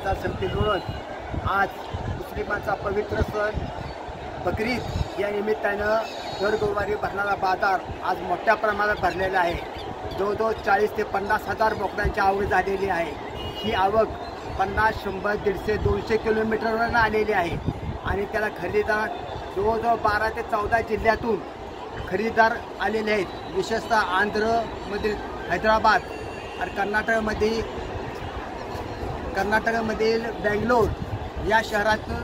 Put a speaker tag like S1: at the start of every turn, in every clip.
S1: बाजार समितीकडून आज मुस्लिमांचा पवित्र सण बकरीद या निमित्तानं दर गुरुवारी भरणारा बाजार आज मोठ्या प्रमाणात भरलेला आहे। जवळजवळ 40 ते 50 हजार बोकडांची आवक झालेली आहे। ही आवक 50, 100, 150, 200 किलोमीटरवरून आलेली आहे आणि त्याला खरेदीदार जवळजवळ 12 ते 14 जिल्ह्यातून खरेदीदार आलेले आहेत। विशेषतः आंध्रमधील हैदराबाद आणि कर्नाटकमधील बेंगलोर या शहरातून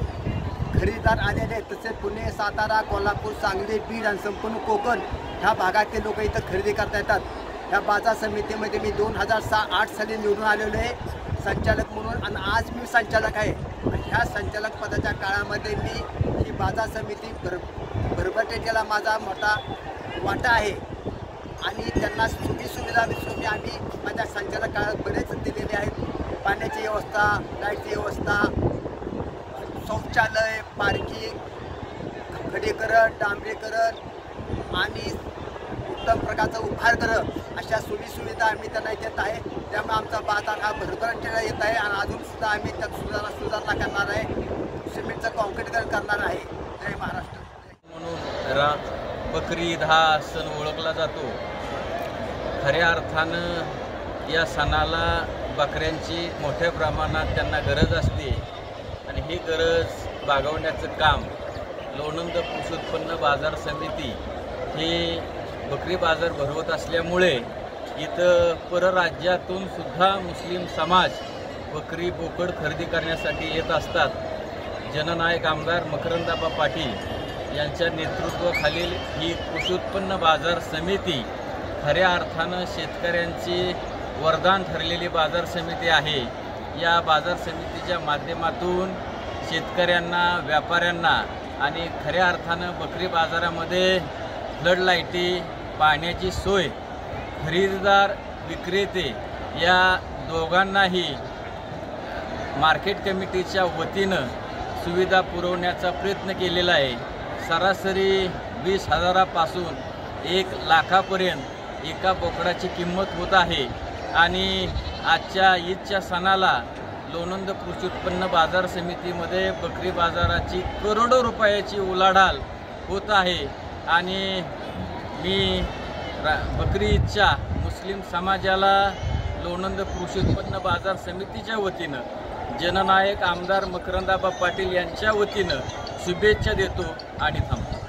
S1: खरेदीदार आलेले आहेत। तसेच पुणे, सातारा, कोल्हापूर, सांगली, बीड आणि संपूर्ण कोकण ह्या भागातील लोक इथं खरेदी करता येतात। ह्या बाजार समितीमध्ये मी 2008 साली निवडून आलेलो आहे संचालक म्हणून आणि आज मी संचालक आहे। आणि ह्या संचालक पदाच्या काळामध्ये मी ही बाजार समिती भरभटेला माझा मोठा वाटा आहे आणि त्यांना सुविधा आम्ही माझ्या संचालक काळात बरेच दिलेले आहेत। पाण्याची व्यवस्था, लाईटची व्यवस्था, शौचालय, पार्किंग, खडीकरण, डांबरीकरण आणि उत्तम प्रकारचं उपहारगृह अशा सुविधा आम्ही त्यांना देत आहे। त्यामुळे आमचा बाजार हा भरभराटीला येत आहे आणि अजूनसुद्धा आम्ही त्यात सुधारणा करणार आहे, सिमेंटचं कॉन्क्रीटीकरण करणार आहे। जय महाराष्ट्र।
S2: म्हणून बकरीद हा सण ओळखला जातो। खऱ्या अर्थानं या सणाला बकऱ्यांची मोठ्या प्रमाणात त्यांना गरज असते आणि ही गरज भागवण्याचं काम लोणंद कृषी उत्पन्न बाजार समिती ही बकरी बाजार भरवत असल्यामुळे इथं परराज्यातून सुद्धा मुस्लिम समाज बकरी बोकड खरेदी करण्यासाठी येत असतात। जननायक आमदार मकरंदाबा पाटील यांच्या नेतृत्वाखालील ही कृषी उत्पन्न बाजार समिती खऱ्या अर्थानं शेतकऱ्यांची वरदान ठरलेली बाजार समिती आहे। या बाजार समितीच्या माध्यमातून शेतकऱ्यांना, व्यापाऱ्यांना आणि खऱ्या अर्थानं बकरी बाजारामध्ये फ्लड लाईटी, पाण्याची सोय, खरेदीदार, विक्रेते या दोघांनाही मार्केट कमिटीच्या वतीनं सुविधा पुरवण्याचा प्रयत्न केलेला आहे। सरासरी 20,000पासून 1 लाखापर्यंत एका बोकडाची किंमत होत आहे आणि आजच्या ईदच्या सणाला लोणंद कृषी उत्पन्न बाजार समितीमध्ये बकरी बाजाराची करोडो रुपयाची उलाढाल होत आहे आणि मी बकरी ईदच्या मुस्लिम समाजाला लोणंद कृषी उत्पन्न बाजार समितीच्या वतीनं जननायक आमदार मकरंदाबा पाटील यांच्या वतीनं शुभेच्छा देतो आणि थांबतो।